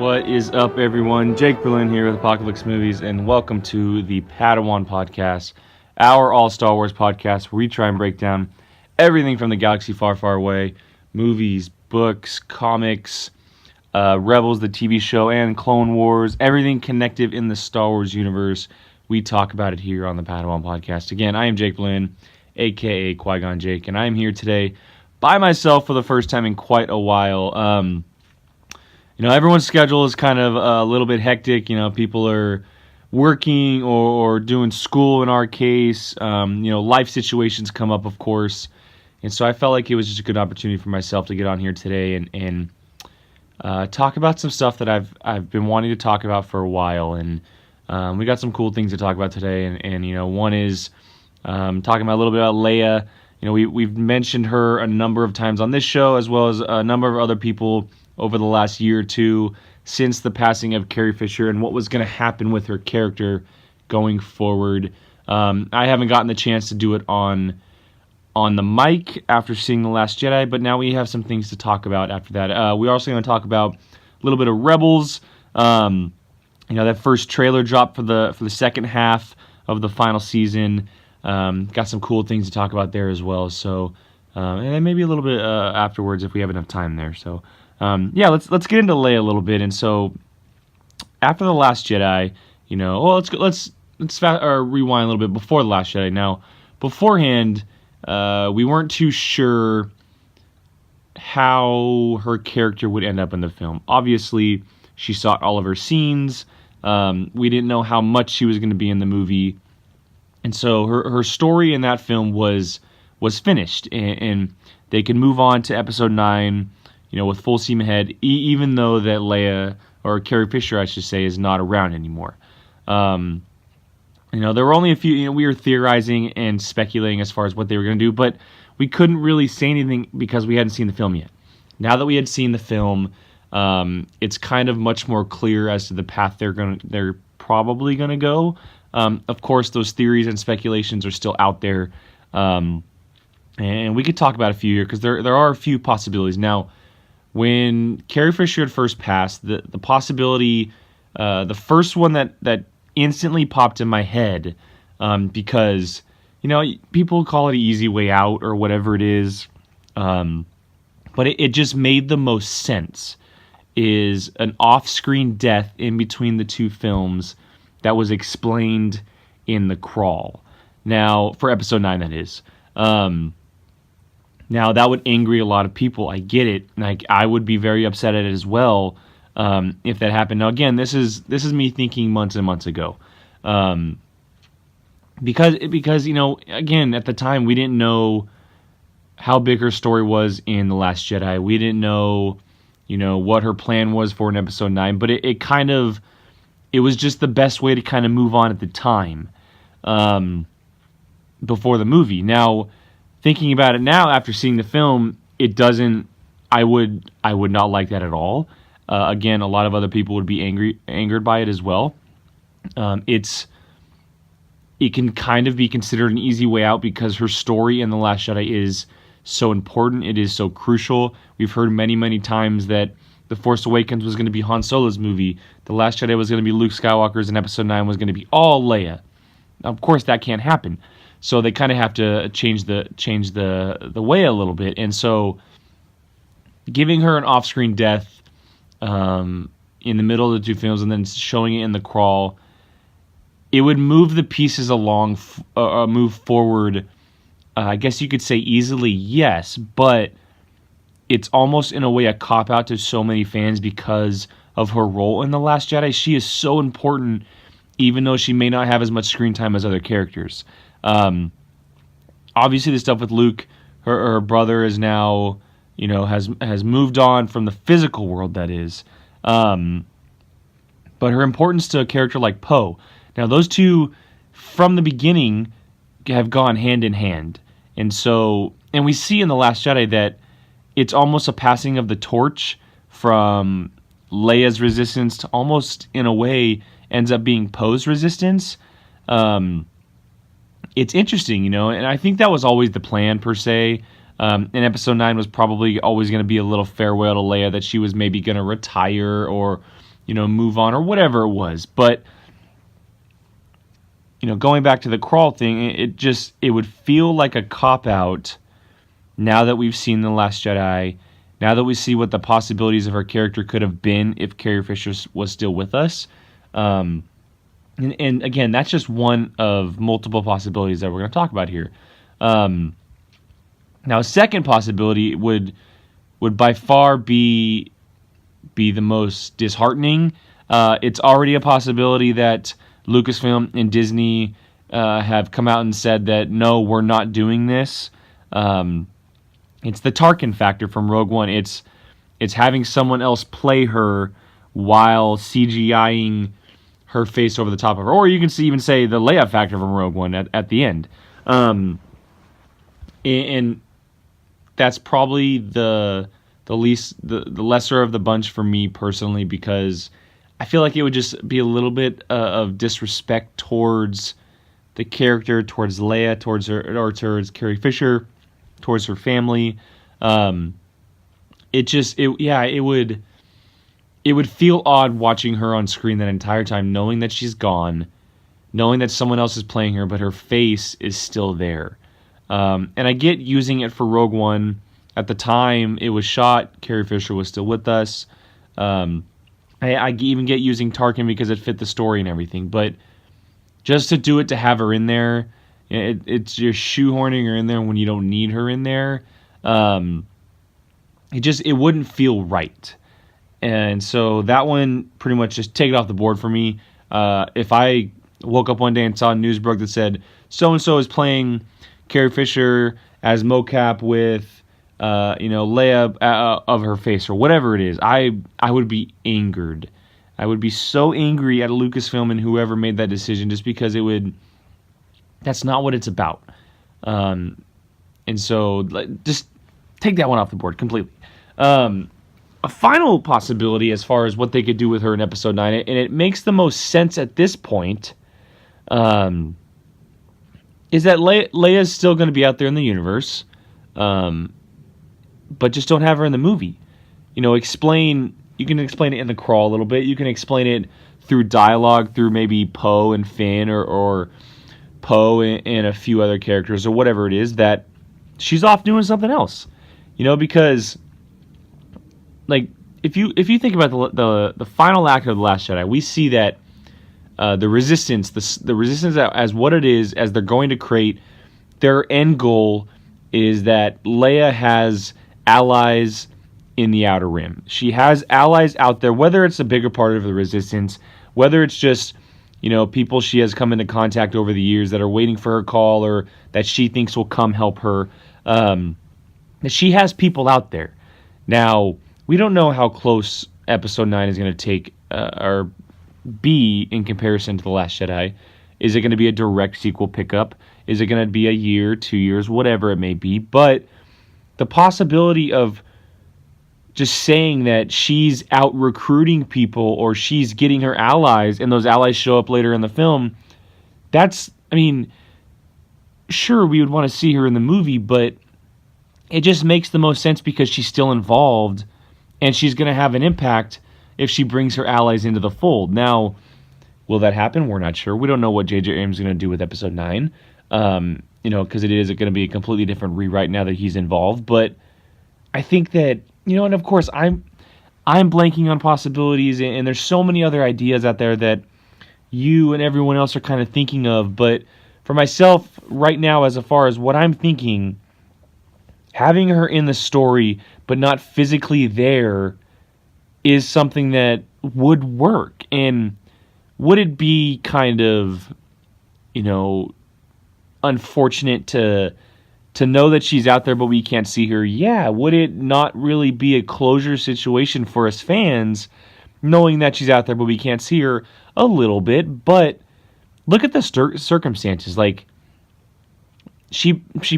What is up, everyone? Jake Berlin here with Apocalypse Movies, and welcome to the Padawan Podcast, our all Star Wars podcast, where we try and break down everything from the galaxy far, far away: movies, books, comics, Rebels, the TV show, and Clone Wars. Everything connected in the Star Wars universe. We talk about it here on the Padawan Podcast. Again, I am Jake Berlin, aka Qui-Gon Jake, and I am here today by myself for the first time in quite a while. Everyone's schedule is kind of a little bit hectic. People are working or doing school in our case. Life situations come up, of course. And so I felt like it was just a good opportunity for myself to get on here today and talk about some stuff that I've been wanting to talk about for a while. And we got some cool things to talk about today. And one is talking about a little bit about Leia. We've mentioned her a number of times on this show, as well as a number of other people over the last year or two since the passing of Carrie Fisher and what was going to happen with her character going forward. I haven't gotten the chance to do it on the mic after seeing The Last Jedi, but now we have some things to talk about after that. We're also going to talk about a little bit of Rebels. That first trailer dropped for the second half of the final season. Got some cool things to talk about there as well. So, and then maybe a little bit afterwards if we have enough time there. So, let's get into Leia a little bit. And so, after The Last Jedi, let's rewind a little bit before The Last Jedi. Now, beforehand, we weren't too sure how her character would end up in the film. Obviously, she shot all of her scenes. We didn't know how much she was going to be in the movie. And so her story in that film was finished, and they could move on to Episode 9, with full steam ahead, even though that Leia, or Carrie Fisher, I should say, is not around anymore. There were only a few, we were theorizing and speculating as far as what they were going to do, but we couldn't really say anything because we hadn't seen the film yet. Now that we had seen the film, it's kind of much more clear as to the path they're probably going to go. Of course, those theories and speculations are still out there, and we could talk about a few here because there are a few possibilities. Now, when Carrie Fisher had first passed, the possibility, the first one that instantly popped in my head, because people call it an easy way out or whatever it is, but it just made the most sense, is an off-screen death in between the two films that was explained in the crawl. Now, for Episode 9, that is. Now, that would angry a lot of people. I get it. Like, I would be very upset at it as well if that happened. Now, again, this is me thinking months and months ago. Because again, at the time, we didn't know how big her story was in The Last Jedi. We didn't know, what her plan was for an Episode 9. But it was just the best way to kind of move on at the time before the movie. Now, thinking about it now after seeing the film, it doesn't. I would not like that at all. Again, a lot of other people would be angered by it as well. It can kind of be considered an easy way out because her story in The Last Jedi is so important. It is so crucial. We've heard many, many times that The Force Awakens was going to be Han Solo's movie. The Last Jedi was going to be Luke Skywalker's, and Episode 9 was going to be all Leia. Now, of course, that can't happen. So they kind of have to change the way a little bit. And so giving her an off-screen death in the middle of the two films and then showing it in the crawl, it would move the pieces along, move forward, I guess you could say easily, yes, but it's almost in a way a cop-out to so many fans because of her role in The Last Jedi. She is so important, even though she may not have as much screen time as other characters. Obviously the stuff with Luke, her brother is now, has moved on from the physical world, that is. But her importance to a character like Poe. Now those two, from the beginning, have gone hand in hand. And we see in The Last Jedi that it's almost a passing of the torch from Leia's resistance to almost, in a way, ends up being Poe's resistance. It's interesting, and I think that was always the plan, per se. And Episode 9 was probably always going to be a little farewell to Leia, that she was maybe going to retire or move on or whatever it was. But going back to the crawl thing, it would feel like a cop-out now that we've seen The Last Jedi, now that we see what the possibilities of her character could have been if Carrie Fisher was still with us. And again, that's just one of multiple possibilities that we're going to talk about here. Now, a second possibility would by far be the most disheartening. It's already a possibility that Lucasfilm and Disney have come out and said that, no, we're not doing this. It's the Tarkin factor from Rogue One. It's having someone else play her while CGIing her face over the top of her. Or you can even say the Leia factor from Rogue One at the end. And that's probably the lesser of the bunch for me personally, because I feel like it would just be a little bit of disrespect towards the character, towards Leia, towards Carrie Fisher, towards her family. It would feel odd watching her on screen that entire time, knowing that she's gone, knowing that someone else is playing her, but her face is still there. And I get using it for Rogue One. At the time it was shot, Carrie Fisher was still with us. I even get using Tarkin because it fit the story and everything. But just to do it to have her in there, it's just shoehorning her in there when you don't need her in there. It wouldn't feel right. And so that one pretty much just take it off the board for me. If I woke up one day and saw a news broke that said so-and-so is playing Carrie Fisher as mocap with Leia of her face or whatever it is, I would be angered. I would be so angry at Lucasfilm and whoever made that decision, just because that's not what it's about. And so just take that one off the board completely. A final possibility as far as what they could do with her in Episode 9, and it makes the most sense at this point, is that Leia's still going to be out there in the universe, but just don't have her in the movie. You can explain it in the crawl a little bit. You can explain it through dialogue, through maybe Poe and Finn, or Poe and a few other characters, or whatever it is, that she's off doing something else. Because if you think about the final act of The Last Jedi, we see that the Resistance, the Resistance as what it is, as they're going to create, their end goal is that Leia has allies in the Outer Rim. She has allies out there, whether it's a bigger part of the Resistance, whether it's just people she has come into contact over the years that are waiting for her call, or that she thinks will come help her. That she has people out there. Now, we don't know how close Episode 9 is going to take or be in comparison to The Last Jedi. Is it going to be a direct sequel pickup? Is it going to be a year, 2 years, whatever it may be? But the possibility of just saying that she's out recruiting people, or she's getting her allies, and those allies show up later in the film, sure, we would want to see her in the movie, but it just makes the most sense because she's still involved, and she's going to have an impact if she brings her allies into the fold. Now, will that happen? We're not sure. We don't know what J.J. Abrams is going to do with Episode 9, because it is going to be a completely different rewrite now that he's involved. But I think that, and of course, I'm blanking on possibilities, and there's so many other ideas out there that you and everyone else are kind of thinking of. But for myself, right now, as far as what I'm thinking, having her in the story but not physically there is something that would work. And would it be kind of, unfortunate to know that she's out there but we can't see her? Yeah. Would it not really be a closure situation for us fans, knowing that she's out there but we can't see her? A little bit. But look at the circumstances. Like, she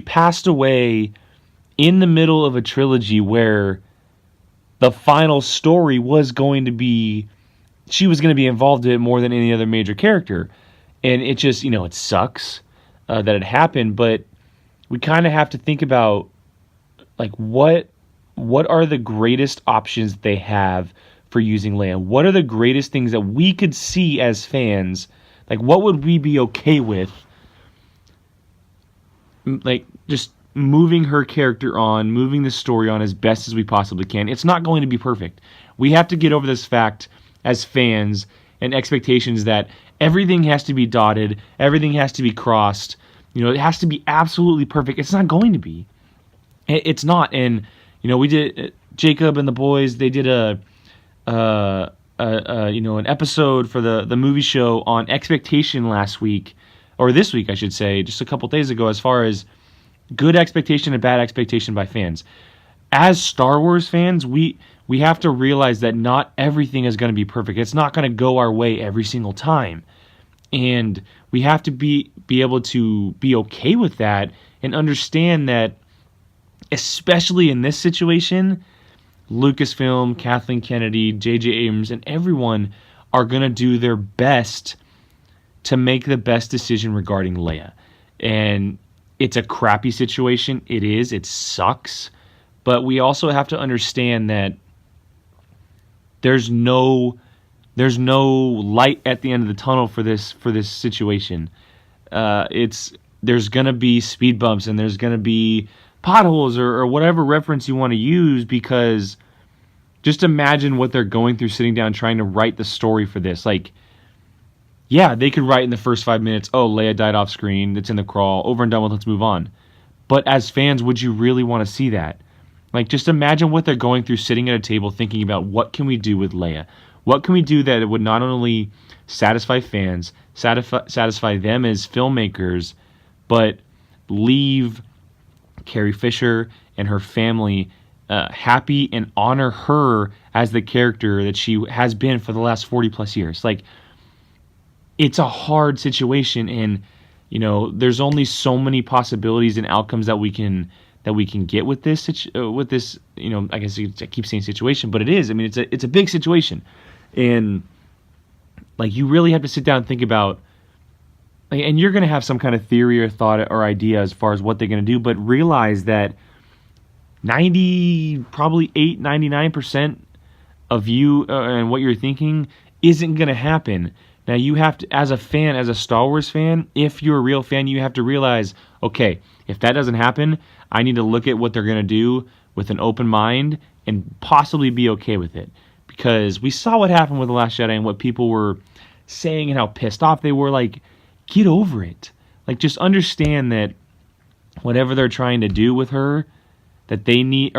passed away in the middle of a trilogy where the final story was going to be, she was going to be involved in it more than any other major character. And it just, it sucks that it happened, but we kind of have to think about, like, what are the greatest options they have for using Leia? What are the greatest things that we could see as fans? Like, what would we be okay with? Like, just moving her character on, moving the story on as best as we possibly can. It's not going to be perfect. We have to get over this fact as fans and expectations that everything has to be dotted, everything has to be crossed. It has to be absolutely perfect. It's not going to be. It's not. And we did Jacob and the boys. They did an episode for the movie show on expectation last week, or this week, I should say, just a couple days ago, as far as good expectation and bad expectation by fans. As Star Wars fans, we have to realize that not everything is going to be perfect. It's not going to go our way every single time. And we have to be able to be okay with that and understand that, especially in this situation, Lucasfilm, Kathleen Kennedy, J.J. Abrams, and everyone are going to do their best to make the best decision regarding Leia. And it's a crappy situation. It is. It sucks. But we also have to understand that there's no light at the end of the tunnel for this situation. There's gonna be speed bumps and there's gonna be potholes or whatever reference you want to use, because just imagine what they're going through sitting down trying to write the story for this. Like, yeah, they could write in the first 5 minutes, oh, Leia died off screen, it's in the crawl, over and done with, let's move on. But as fans, would you really want to see that? Like, just imagine what they're going through sitting at a table thinking about, what can we do with Leia? What can we do that would not only satisfy fans, satisfy them as filmmakers, but leave Carrie Fisher and her family happy and honor her as the character that she has been for the last 40 plus years? Like, it's a hard situation, and there's only so many possibilities and outcomes that we can get with this. I guess I keep saying situation, but it is. I mean, it's a big situation, and like, you really have to sit down and think about. And you're going to have some kind of theory or thought or idea as far as what they're going to do, but realize that 99% of you and what you're thinking isn't going to happen. Now, you have to, as a fan, as a Star Wars fan, if you're a real fan, you have to realize, okay, if that doesn't happen, I need to look at what they're going to do with an open mind and possibly be okay with it. Because we saw what happened with The Last Jedi and what people were saying and how pissed off they were. Like, get over it. Like, just understand that whatever they're trying to do with her, that they need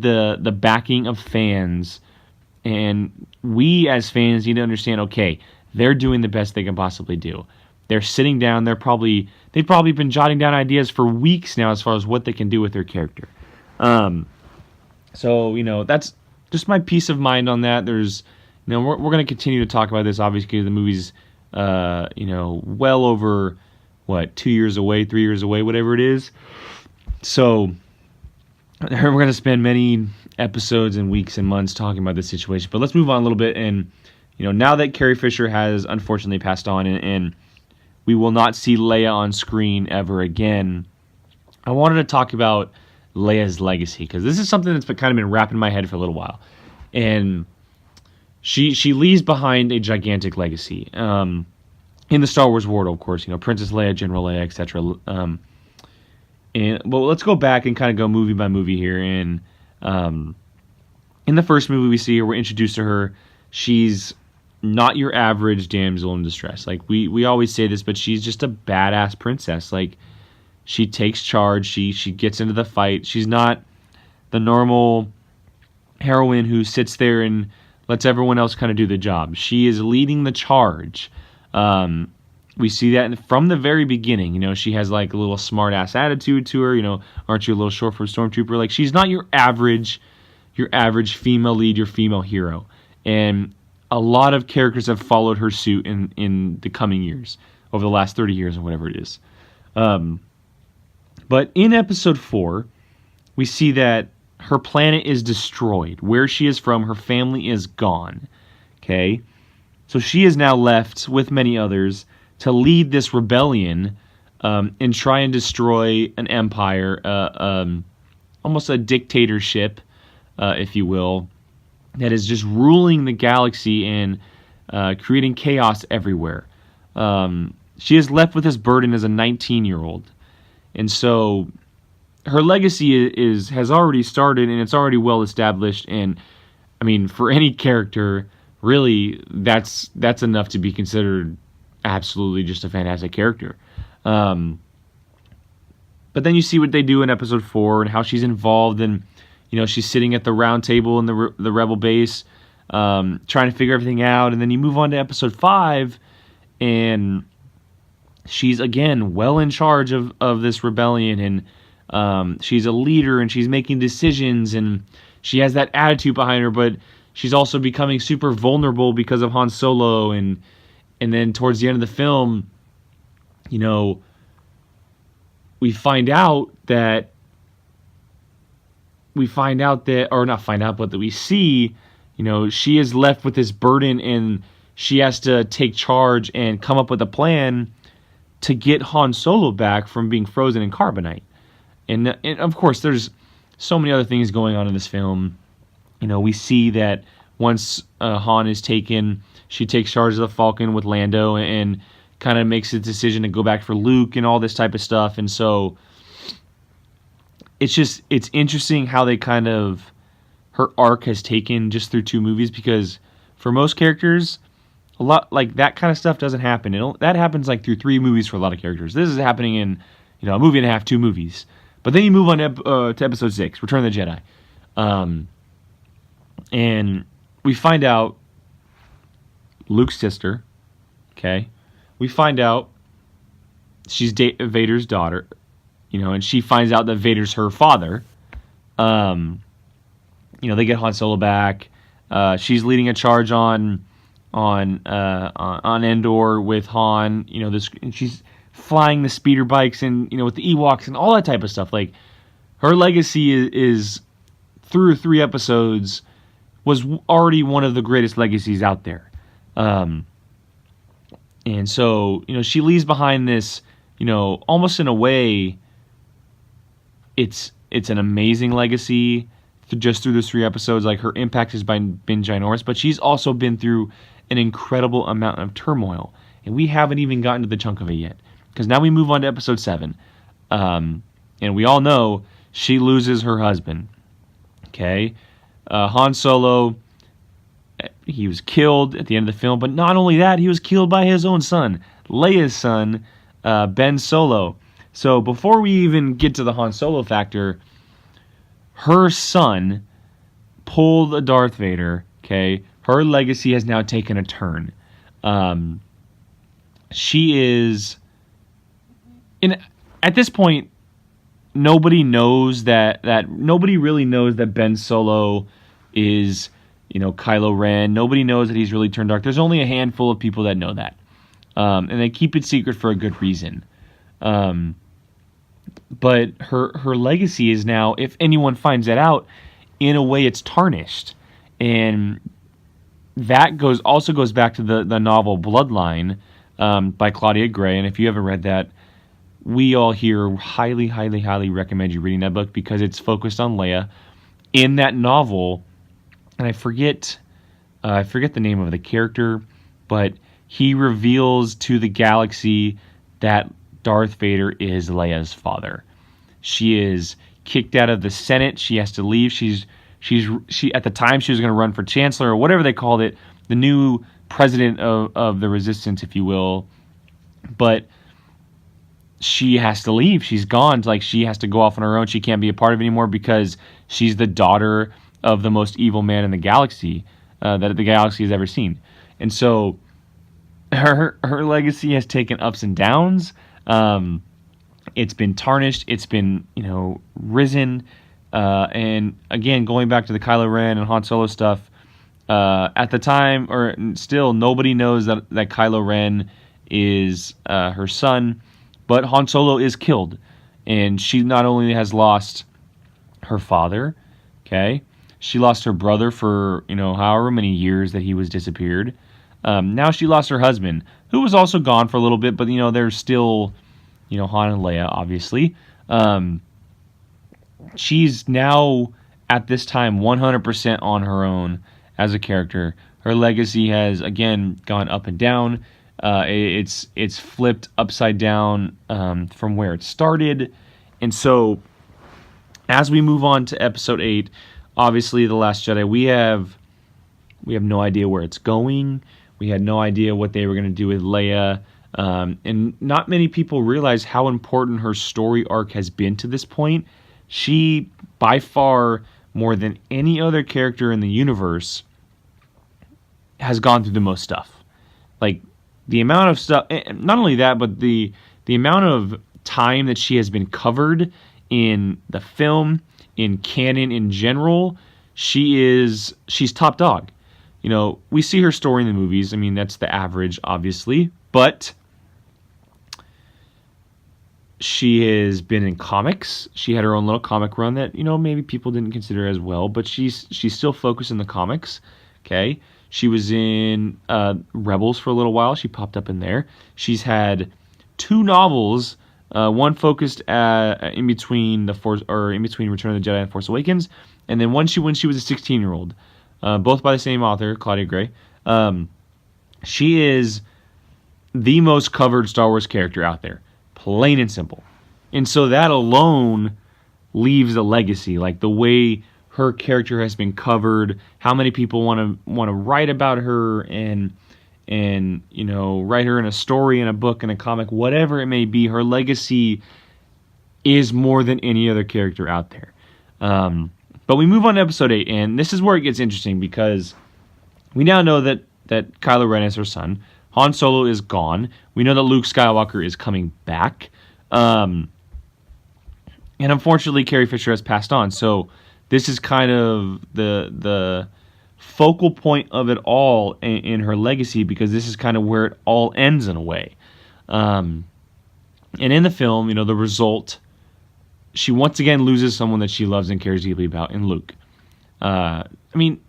the backing of fans. And we as fans need to understand, okay, they're doing the best they can possibly do. They're sitting down, they've probably been jotting down ideas for weeks now as far as what they can do with their character. So, that's just my peace of mind on that. There's, we're going to continue to talk about this, obviously, because the movie's well over 2 years away, 3 years away, whatever it is. So we're going to spend many episodes and weeks and months talking about this situation. But let's move on a little bit. And now that Carrie Fisher has unfortunately passed on, and we will not see Leia on screen ever again, I wanted to talk about Leia's legacy, because this is something that's kind of been wrapping my head for a little while. And she leaves behind a gigantic legacy. In the Star Wars world, of course, Princess Leia, General Leia, etc. Let's go back and kind of go movie by movie here. And in the first movie we see her, we're introduced to her. She's not your average damsel in distress. Like, we always say this, but she's just a badass princess. Like, she takes charge. She gets into the fight. She's not the normal heroine who sits there and lets everyone else kind of do the job. She is leading the charge. We see that from the very beginning. She has like a little smart ass attitude to her. Aren't you a little short for a stormtrooper? Like, she's not your average female lead, your female hero. And a lot of characters have followed her suit in the coming years, over the last 30 years or whatever it is. But in episode 4, we see that her planet is destroyed. Where she is from, her family is gone. Okay? So she is now left with many others to lead this rebellion and try and destroy an empire, almost a dictatorship, if you will, that is just ruling the galaxy and creating chaos everywhere. She is left with this burden as a 19-year-old. And so her legacy has already started, and it's already well established. And I mean, for any character, really, that's enough to be considered absolutely just a fantastic character. But then you see what they do in episode 4 and how she's involved, and she's sitting at the round table in the rebel base, trying to figure everything out. And then you move on to episode 5, and she's again well in charge of this rebellion, and she's a leader, and she's making decisions, and she has that attitude behind her, but she's also becoming super vulnerable because of Han Solo. And then towards the end of the film, we find out that, or not find out, but that we see, she is left with this burden, and she has to take charge and come up with a plan to get Han Solo back from being frozen in carbonite. And of course, there's so many other things going on in this film. We see that once Han is taken, she takes charge of the Falcon with Lando and kind of makes a decision to go back for Luke and all this type of stuff. And so it's interesting how they kind of, her arc has taken just through 2 movies, because for most characters, a lot like that kind of stuff doesn't happen. That happens like through 3 movies for a lot of characters. This is happening in a movie and a half, 2 movies. But then you move on to episode 6, Return of the Jedi, and we find out Luke's sister. Okay, we find out she's Vader's daughter. And she finds out that Vader's her father. They get Han Solo back. She's leading a charge on Endor with Han. And she's flying the speeder bikes and with the Ewoks and all that type of stuff. Like, her legacy is through 3 episodes was already one of the greatest legacies out there. And so she leaves behind this. Almost in a way, it's an amazing legacy just through those 3 episodes. Like, her impact has been ginormous, but she's also been through an incredible amount of turmoil, and we haven't even gotten to the chunk of it yet, because now we move on to episode 7, and we all know she loses her husband. Okay, Han Solo, he was killed at the end of the film, but not only that, he was killed by his own son, Leia's son, Ben Solo. So before we even get to the Han Solo factor, her son pulled a Darth Vader. Okay, her legacy has now taken a turn. She is, at this point, nobody knows that nobody really knows that Ben Solo is Kylo Ren. Nobody knows that he's really turned dark. There's only a handful of people that know that, and they keep it secret for a good reason. But her legacy is now, if anyone finds that out, in a way it's tarnished. And that also goes back to the novel Bloodline by Claudia Gray. And if you haven't read that, we all here highly, highly, highly recommend you reading that book, because it's focused on Leia. In that novel, and I forget the name of the character, but he reveals to the galaxy that Darth Vader is Leia's father. She is kicked out of the Senate. She has to leave. She at the time she was going to run for chancellor, or whatever they called it, the new president of the resistance, if you will. But she has to leave. She's gone. Like, she has to go off on her own. She can't be a part of it anymore, because she's the daughter of the most evil man in the galaxy that the galaxy has ever seen. And so her legacy has taken ups and downs. It's been tarnished. It's been, risen. And again, going back to the Kylo Ren and Han Solo stuff, at the time, or still, nobody knows that Kylo Ren is her son, but Han Solo is killed. And she not only has lost her father, okay, she lost her brother for, however many years that he was disappeared. Now she lost her husband, who was also gone for a little bit, but, there's still, Han and Leia, obviously. She's now, at this time, 100% on her own as a character. Her legacy has again gone up and down. It's flipped upside down from where it started, and so as we move on to Episode 8, obviously The Last Jedi, we have no idea where it's going. We had no idea what they were going to do with Leia. And not many people realize how important her story arc has been to this point. She, by far, more than any other character in the universe, has gone through the most stuff. Like, the amount of stuff, not only that, but the amount of time that she has been covered in the film, in canon in general, she's top dog. You know, we see her story in the movies. I mean, that's the average, obviously. But she has been in comics. She had her own little comic run that, you know, maybe people didn't consider as well. But she's still focused in the comics. Okay? She was in Rebels for a little while. She popped up in there. She's had 2 novels, one focused in between Return of the Jedi and Force Awakens, and then one when she was a 16-year-old. Both by the same author, Claudia Gray. She is the most covered Star Wars character out there, plain and simple. And so that alone leaves a legacy, like the way her character has been covered, how many people want to write about her and you know, write her in a story, in a book, in a comic, whatever it may be. Her legacy is more than any other character out there. But we move on to Episode 8, and this is where it gets interesting, because we now know that Kylo Ren is her son. Han Solo is gone. We know that Luke Skywalker is coming back. And unfortunately, Carrie Fisher has passed on. So this is kind of the focal point of it all in her legacy, because this is kind of where it all ends in a way. And in the film, you know, the result, she once again loses someone that she loves and cares deeply about in Luke. I mean,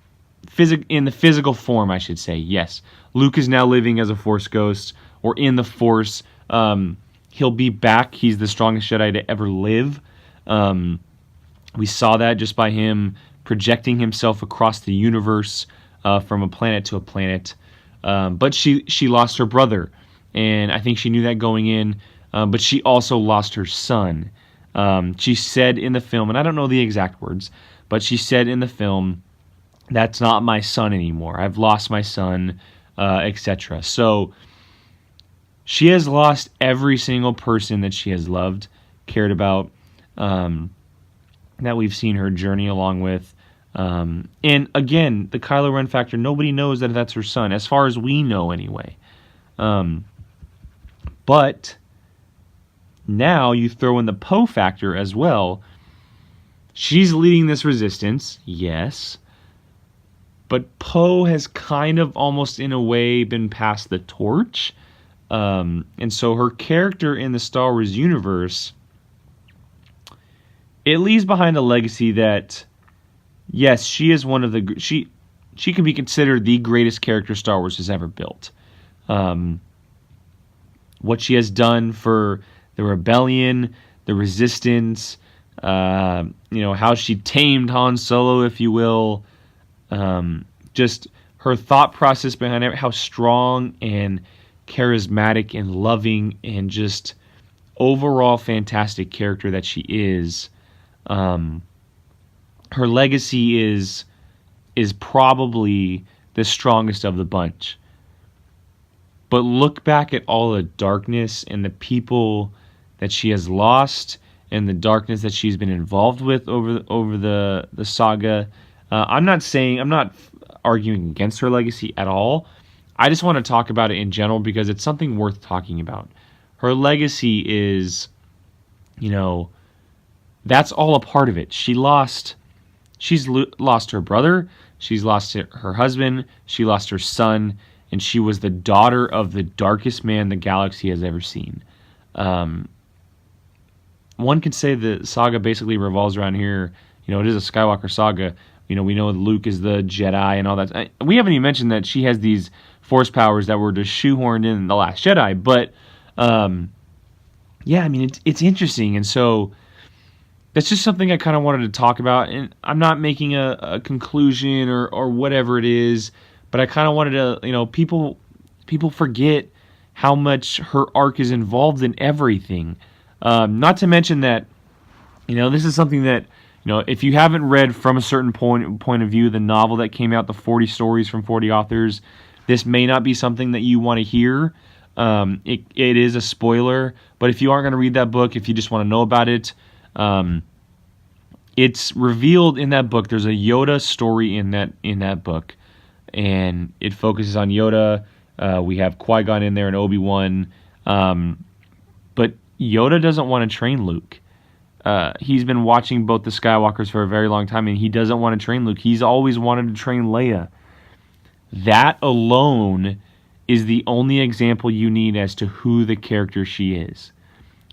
in the physical form, I should say, yes. Luke is now living as a Force ghost, or in the Force. He'll be back. He's the strongest Jedi to ever live. We saw that just by him projecting himself across the universe from a planet to a planet. But she lost her brother, and I think she knew that going in. But she also lost her son. She said in the film, and I don't know the exact words, but she said in the film, "That's not my son anymore. I've lost my son," etc. So she has lost every single person that she has loved, cared about, that we've seen her journey along with. And again, the Kylo Ren factor, nobody knows that that's her son, as far as we know anyway. But now you throw in the Poe factor as well. She's leading this resistance, yes. But Poe has kind of almost in a way been passed the torch. And so her character in the Star Wars universe, it leaves behind a legacy that, yes, she is one of the... She can be considered the greatest character Star Wars has ever built. What she has done for the rebellion, the resistance, how she tamed Han Solo, if you will. Just her thought process behind it, how strong and charismatic and loving and just overall fantastic character that she is. Her legacy is probably the strongest of the bunch. But look back at all the darkness and the people that she has lost and the darkness that she's been involved with over the saga. I'm not arguing against her legacy at all. I just want to talk about it in general because it's something worth talking about. Her legacy is, that's all a part of it. She's lost her brother, she's lost her husband, she lost her son, and she was the daughter of the darkest man the galaxy has ever seen. One could say the saga basically revolves around here. It is a Skywalker saga. We know Luke is the Jedi and all that. We haven't even mentioned that she has these force powers that were just shoehorned in The Last Jedi. But, it's interesting. And so that's just something I kind of wanted to talk about. And I'm not making a conclusion or whatever it is, but I kind of wanted to, people forget how much her arc is involved in everything. Not to mention that, this is something that, if you haven't read from a certain point of view, the novel that came out, the 40 stories from 40 authors, this may not be something that you want to hear. It is a spoiler, but if you aren't going to read that book, if you just want to know about it, it's revealed in that book. There's a Yoda story in that book, and it focuses on Yoda. We have Qui-Gon in there and Obi-Wan, but Yoda doesn't want to train Luke. He's been watching both the Skywalkers for a very long time, and he doesn't want to train Luke. He's always wanted to train Leia. That alone is the only example you need as to who the character she is.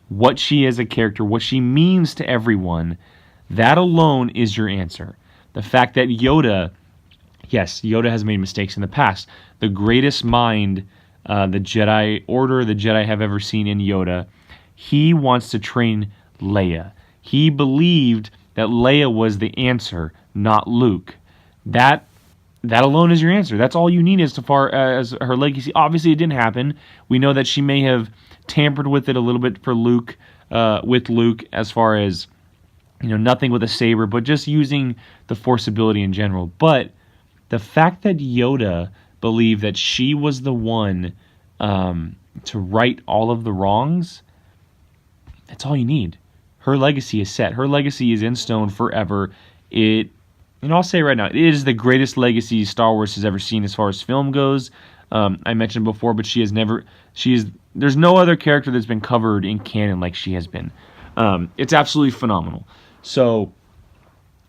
What she is as a character, what she means to everyone, that alone is your answer. The fact that Yoda, yes, Yoda has made mistakes in the past. The greatest mind the Jedi Order, the Jedi have ever seen in Yoda, he wants to train Leia. He believed that Leia was the answer, not Luke. That alone is your answer. That's all you need as far as her legacy. Obviously, it didn't happen. We know that she may have tampered with it a little bit for Luke, with Luke, as far as, nothing with a saber, but just using the Force ability in general. But the fact that Yoda believed that she was the one to right all of the wrongs, that's all you need. Her legacy is set. Her legacy is in stone forever. I'll say right now, it is the greatest legacy Star Wars has ever seen as far as film goes. I mentioned before, but there's no other character that's been covered in canon like she has been. It's absolutely phenomenal. So,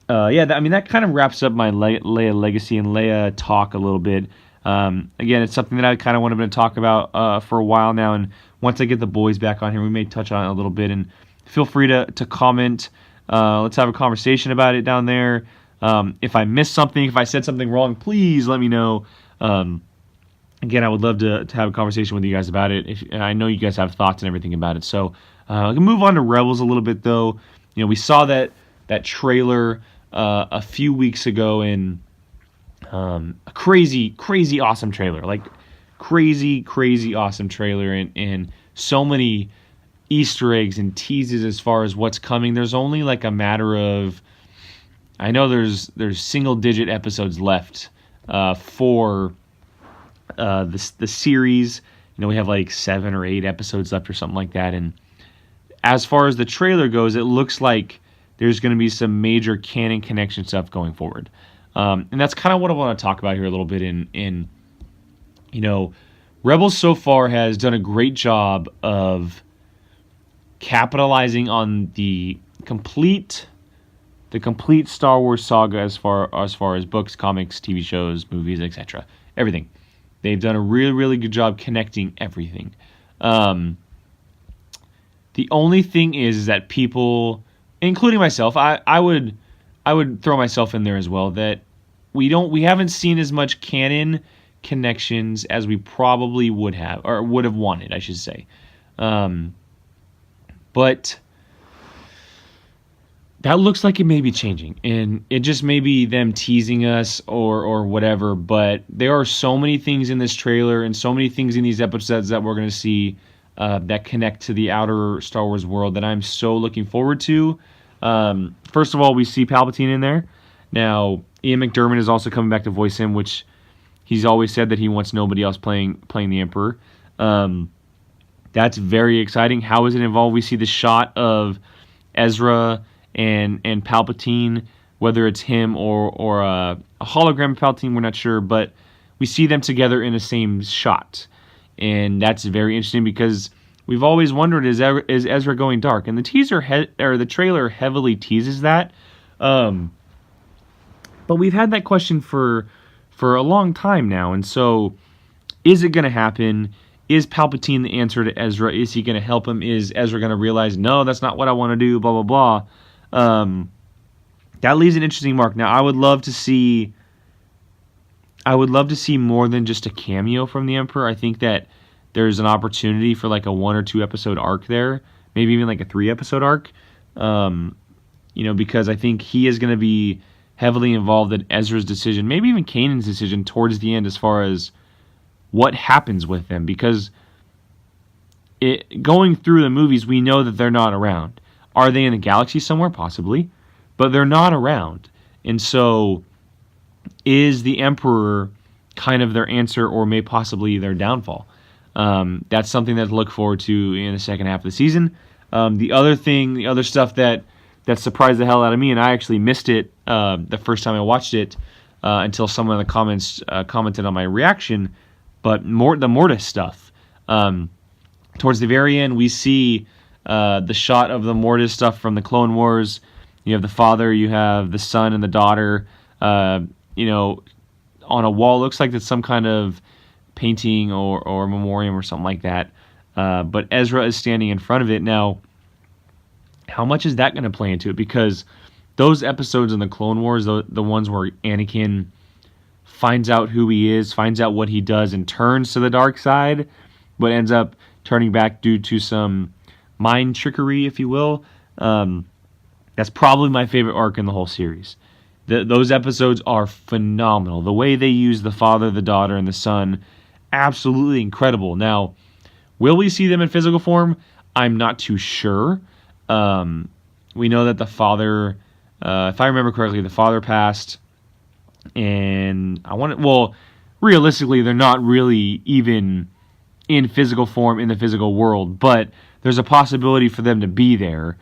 that kind of wraps up my Leia legacy and Leia talk a little bit. Again, it's something that I kind of wanted to talk about for a while now, and once I get the boys back on here, we may touch on it a little bit, and feel free to comment. Let's have a conversation about it down there. If I missed something, if I said something wrong, please let me know. Again, I would love to have a conversation with you guys about it. I know you guys have thoughts and everything about it. So I can move on to Rebels a little bit, though. We saw that trailer a few weeks ago in a crazy awesome trailer. Like, crazy awesome trailer, and so many Easter eggs and teases as far as what's coming. There's only like a matter of, I know there's single-digit episodes left for the series. We have like 7 or 8 episodes left or something like that. And as far as the trailer goes, it looks like there's going to be some major canon connection stuff going forward. And that's kind of what I want to talk about here a little bit. In Rebels so far has done a great job of capitalizing on the complete Star Wars saga as far as books, comics, TV shows, movies, etc. Everything. They've done a really good job connecting everything. The only thing is that people, including myself, I would throw myself in there as well, that we haven't seen as much canon connections as we probably would have wanted, I should say. But that looks like it may be changing, and it just may be them teasing us or whatever, but there are so many things in this trailer and so many things in these episodes that we're going to see that connect to the outer Star Wars world that I'm so looking forward to. First of all, we see Palpatine in there. Now, Ian McDiarmid is also coming back to voice him, which he's always said that he wants nobody else playing the Emperor. That's very exciting. How is it involved? We see the shot of Ezra and Palpatine, whether it's him or a hologram of Palpatine, we're not sure, but we see them together in the same shot. And that's very interesting because we've always wondered, is Ezra going dark? And the the trailer heavily teases that. But we've had that question for a long time now, and so is it going to happen? Is Palpatine the answer to Ezra? Is he going to help him? Is Ezra going to realize, no, that's not what I want to do, blah, blah, blah? That leaves an interesting mark. Now, I would love to see more than just a cameo from the Emperor. I think that there's an opportunity for like a 1 or 2 episode arc there, maybe even like a 3 episode arc. because I think he is going to be heavily involved in Ezra's decision, maybe even Kanan's decision towards the end as far as what happens with them. Because going through the movies, we know that they're not around. Are they in the galaxy somewhere? Possibly. But they're not around. And so is the Emperor kind of their answer or may possibly their downfall? That's something to look forward to in the second half of the season. The other stuff that surprised the hell out of me, and I actually missed it the first time I watched it until someone in the comments commented on my reaction, but the Mortis stuff. Towards the very end, we see the shot of the Mortis stuff from the Clone Wars. You have the father, you have the son and the daughter, on a wall. Looks like it's some kind of painting or memoriam or something like that. But Ezra is standing in front of it. Now, how much is that going to play into it? Because those episodes in the Clone Wars, the ones where Anakin finds out who he is, finds out what he does, and turns to the dark side, but ends up turning back due to some mind trickery, if you will. That's probably my favorite arc in the whole series. Those episodes are phenomenal. The way they use the father, the daughter, and the son, absolutely incredible. Now, will we see them in physical form? I'm not too sure. We know that the father, if I remember correctly, the father passed, and realistically, they're not really even in physical form in the physical world, but there's a possibility for them to be there.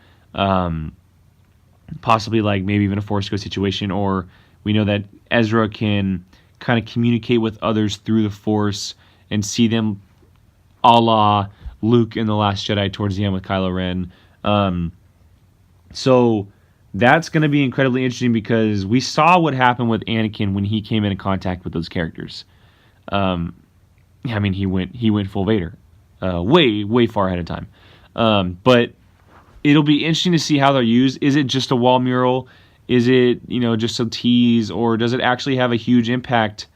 Possibly like maybe even a Force Ghost situation, or we know that Ezra can kind of communicate with others through the Force and see them a la Luke in The Last Jedi towards the end with Kylo Ren. So that's going to be incredibly interesting because we saw what happened with Anakin when he came into contact with those characters. He went full Vader, way far ahead of time. But it'll be interesting to see how they're used. Is it just a wall mural? Is it just a tease, or does it actually have a huge impact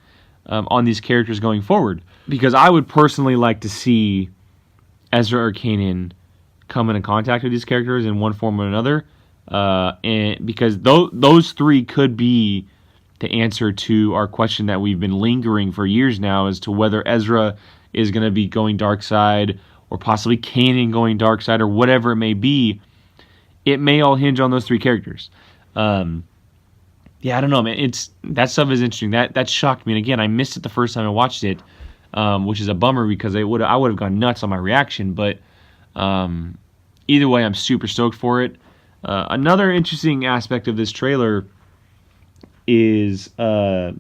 on these characters going forward? Because I would personally like to see Ezra or Kanan come into contact with these characters in one form or another, and because those three could be the answer to our question that we've been lingering for years now as to whether Ezra is going to be going dark side or possibly Kanan going dark side or whatever it may be. It may all hinge on those three characters. I don't know, man. That stuff is interesting. That shocked me. And again, I missed it the first time I watched it, which is a bummer because I would have gone nuts on my reaction. But either way, I'm super stoked for it. Another interesting aspect of this trailer is Ezra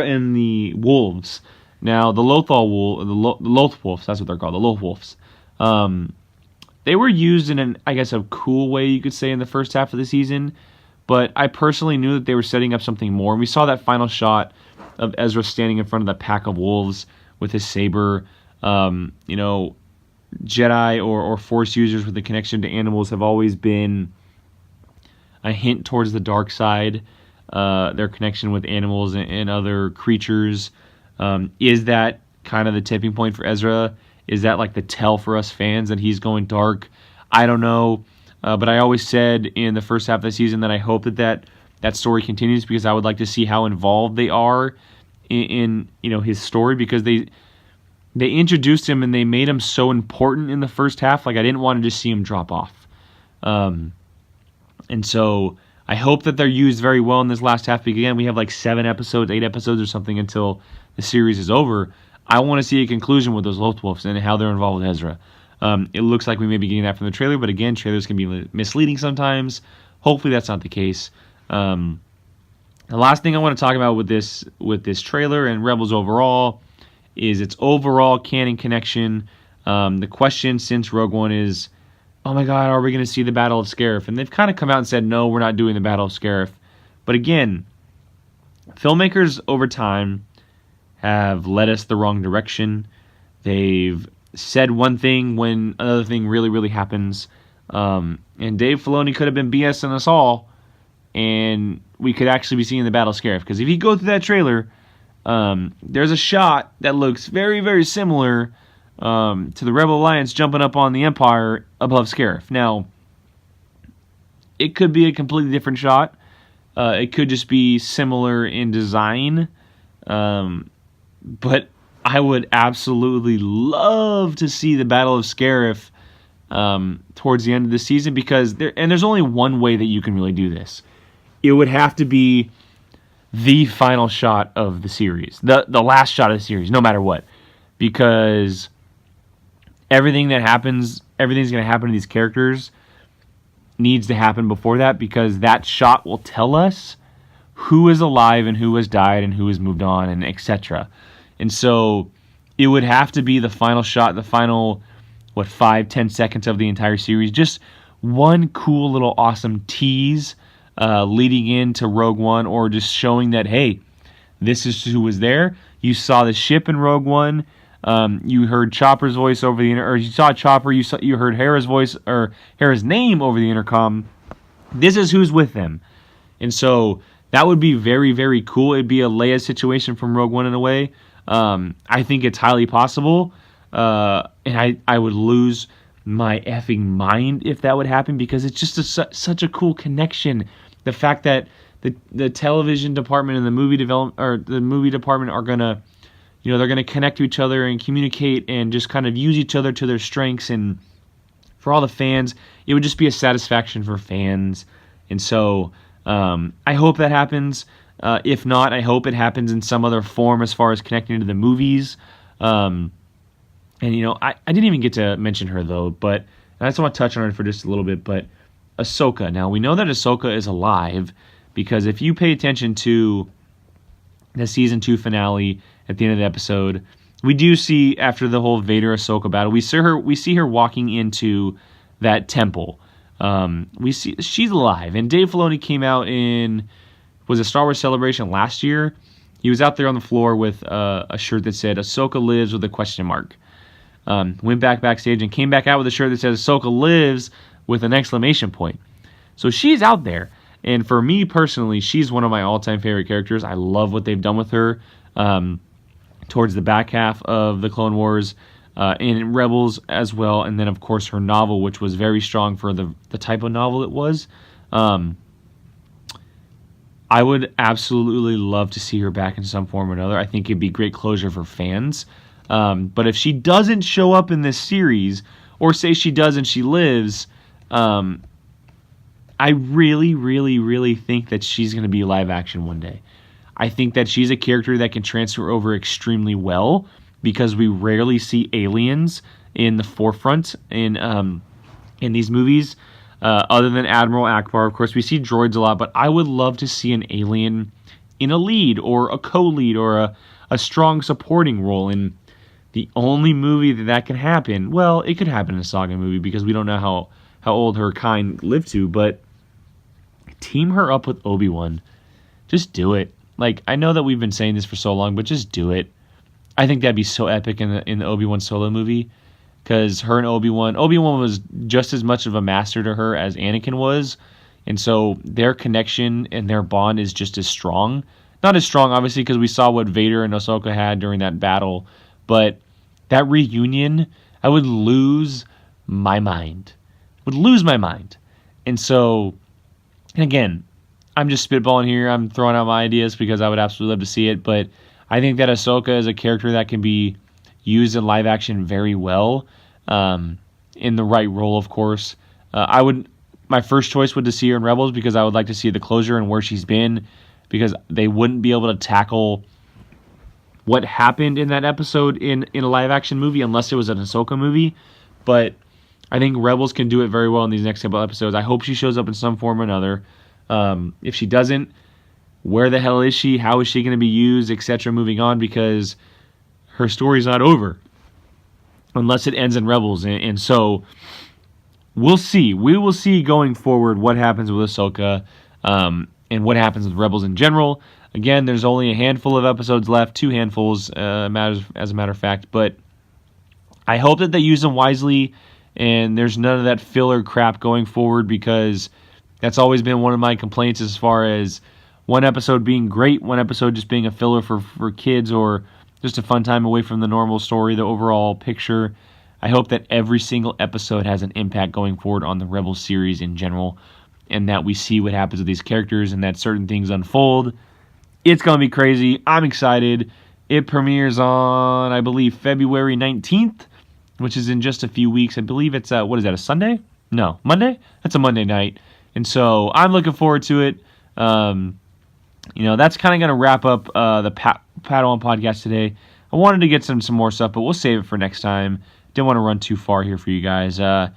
and the wolves. Now, the Loth wolves, that's what they're called, the Loth wolves. They were used in a cool way, you could say, in the first half of the season. But I personally knew that they were setting up something more. And we saw that final shot of Ezra standing in front of the pack of wolves with his saber. Jedi or Force users with a connection to animals have always been a hint towards the dark side. Their connection with animals and other creatures. Is that kind of the tipping point for Ezra? Is that like the tell for us fans that he's going dark? I don't know. But I always said in the first half of the season that I hope that story continues because I would like to see how involved they are in his story, because they introduced him and they made him so important in the first half. Like, I didn't want to just see him drop off. And so I hope that they're used very well in this last half, because again, we have like 8 episodes or something until the series is over. I want to see a conclusion with those Loth wolves and how they're involved with Ezra. It looks like we may be getting that from the trailer, but again, trailers can be misleading sometimes. Hopefully that's not the case. The last thing I want to talk about with this trailer and Rebels overall is its overall canon connection. The question since Rogue One is, oh my God, are we going to see the Battle of Scarif? And they've kind of come out and said, no, we're not doing the Battle of Scarif. But again, filmmakers over time have led us the wrong direction. They've said one thing when another thing really, really happens. And Dave Filoni could have been BSing us all, and we could actually be seeing the Battle of Scarif. Because if you go through that trailer, there's a shot that looks very, very similar to the Rebel Alliance jumping up on the Empire above Scarif. Now, it could be a completely different shot. It could just be similar in design. But I would absolutely love to see the Battle of Scarif towards the end of the season, because there's only one way that you can really do this. It would have to be the final shot of the series, the last shot of the series, no matter what, because everything's going to happen to these characters needs to happen before that, because that shot will tell us who is alive and who has died and who has moved on, and etc. And so it would have to be the final shot, the final 5-10 seconds of the entire series, just one cool little awesome tease leading into Rogue One, or just showing that, hey, this is who was there. You saw the ship in Rogue One. You heard Chopper's voice over the or you saw Chopper. You heard Hera's voice, or Hera's name over the intercom. This is who's with them, and so that would be very, very cool. It'd be a Leia situation from Rogue One in a way. I think it's highly possible, and I would lose my effing mind if that would happen, because it's just such a cool connection. The fact that the television department and the movie department are gonna, they're gonna connect to each other and communicate and just kind of use each other to their strengths. And for all the fans, it would just be a satisfaction for fans. And so I hope that happens. If not, I hope it happens in some other form as far as connecting to the movies. And I didn't even get to mention her though, but I just want to touch on her for just a little bit. But Ahsoka. Now we know that Ahsoka is alive, because if you pay attention to the season 2 finale at the end of the episode, we do see, after the whole Vader Ahsoka battle, we see her walking into that temple. We see she's alive, and Dave Filoni came out was a Star Wars Celebration last year. He was out there on the floor with a shirt that said "Ahsoka lives" with a question mark. Went backstage and came back out with a shirt that says "Ahsoka lives" with an exclamation point. So she's out there, and for me personally, she's one of my all-time favorite characters. I love what they've done with her towards the back half of the Clone Wars, and in Rebels as well, and then of course her novel, which was very strong for the type of novel it was. I would absolutely love to see her back in some form or another. I think it'd be great closure for fans. But if she doesn't show up in this series, or say she does and she lives, I really, really, really think that she's going to be live action one day. I think that she's a character that can transfer over extremely well, because we rarely see aliens in the forefront in these movies. Other than Admiral Akbar, of course, we see droids a lot, but I would love to see an alien in a lead or a co-lead or a strong supporting role. And the only movie that can happen, well, it could happen in a saga movie, because we don't know how old her kind lived to, but team her up with Obi-Wan. Just do it. Like, I know that we've been saying this for so long, but just do it. I think that'd be so epic in the Obi-Wan Solo movie, because her and Obi-Wan was just as much of a master to her as Anakin was, and so their connection and their bond is just as strong. Not as strong, obviously, because we saw what Vader and Ahsoka had during that battle, but that reunion, I would lose my mind. And so, and again, I'm just spitballing here. I'm throwing out my ideas because I would absolutely love to see it, but I think that Ahsoka is a character that can be used in live action very well, in the right role, of course. My first choice would to see her in Rebels, because I would like to see the closure and where she's been, because they wouldn't be able to tackle what happened in that episode in a live action movie unless it was an Ahsoka movie. But I think Rebels can do it very well in these next couple episodes. I hope she shows up in some form or another. If she doesn't, where the hell is she? How is she going to be used, etc. Moving on, because her story's not over unless it ends in Rebels. And so we'll see. We will see going forward what happens with Ahsoka, and what happens with Rebels in general. Again, there's only a handful of episodes left, 2 handfuls, as a matter of fact. But I hope that they use them wisely, and there's none of that filler crap going forward, because that's always been one of my complaints as far as one episode being great, one episode just being a filler for kids, or just a fun time away from the normal story, the overall picture. I hope that every single episode has an impact going forward on the Rebels series in general. and that we see what happens with these characters and that certain things unfold. It's going to be crazy. I'm excited. It premieres on, I believe, February 19th, which is in just a few weeks. I believe it's, what is that, a Sunday? No, Monday? That's a Monday night. And so I'm looking forward to it. That's kind of going to wrap up the Padawan podcast today. I wanted to get some more stuff, but we'll save it for next time. Didn't want to run too far here for you guys. I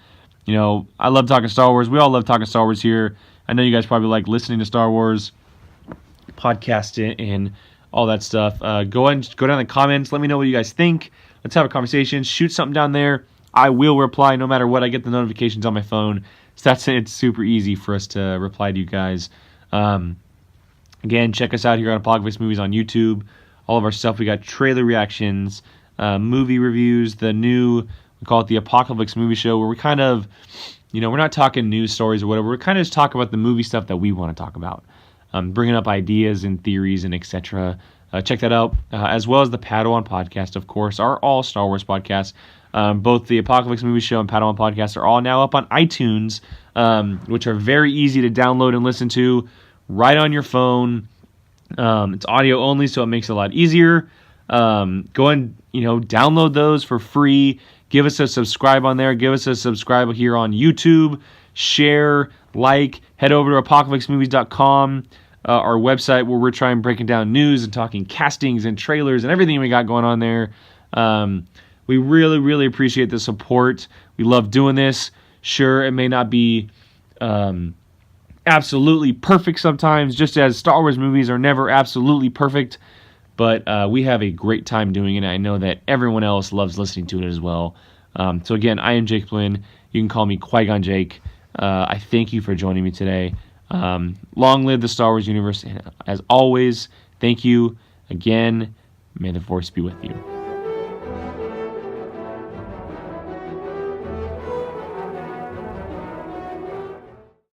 love talking Star Wars. We all love talking Star Wars here. I know you guys probably like listening to Star Wars podcast and all that stuff. Go down in the comments. Let me know what you guys think. Let's have a conversation. Shoot something down there. I will reply no matter what. I get the notifications on my phone. So it's super easy for us to reply to you guys. Again, check us out here on Apocalypse Movies on YouTube. All of our stuff. We got trailer reactions, movie reviews, we call it the Apocalypse Movie Show, where we kind of, we're not talking news stories or whatever. We're kind of just talking about the movie stuff that we want to talk about. Bringing up ideas and theories and etc. Check that out, as well as the Padawan podcast, of course, our all Star Wars podcast. Both the Apocalypse Movie Show and Padawan podcast are all now up on iTunes, which are very easy to download and listen to right on your phone. It's audio only, so it makes it a lot easier. Go and download those for free. Give us a subscribe on there. Give us a subscribe here on YouTube. Share, head over to apocalypsemovies.com, our website where we're trying breaking down news and talking castings and trailers and everything we got going on there. We really, really appreciate the support. We love doing this. Sure, it may not be absolutely perfect sometimes, just as Star Wars movies are never absolutely perfect, but we have a great time doing it. I know that everyone else loves listening to it as well. So again, I am Jake Flynn. You can call me Qui-Gon Jake. I thank you for joining me today. Long live the Star Wars universe. And as always, thank you again. May the Force be with you.